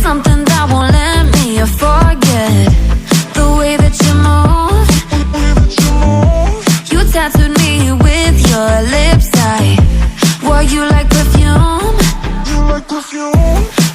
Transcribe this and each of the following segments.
something that won't let me forget the way that you move. You tattooed me with your lips. I wore you like perfume.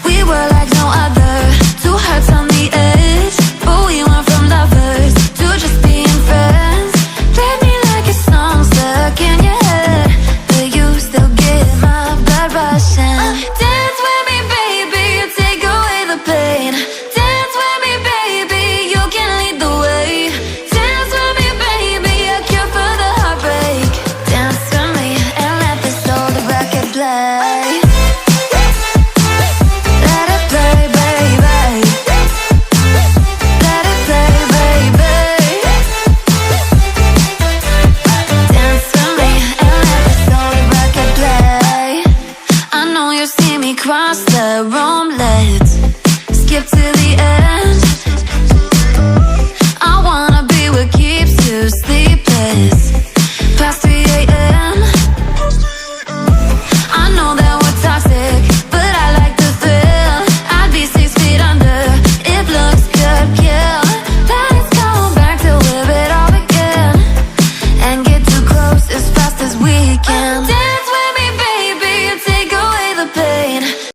We were like no other, two hearts on the edge, but we went from lovers to just being friends. Play me like a song stuck in your head, but you still get my blood rushing. Dance with me, baby, you take away the pain. Dance with me, baby, you can lead the way. Dance with me, baby, a cure for the heartbreak. Dance with me and let this old record play. Let it play, baby. Let it play, baby. Dance with me and let this old record play. I know you see me cross the room, let's skip to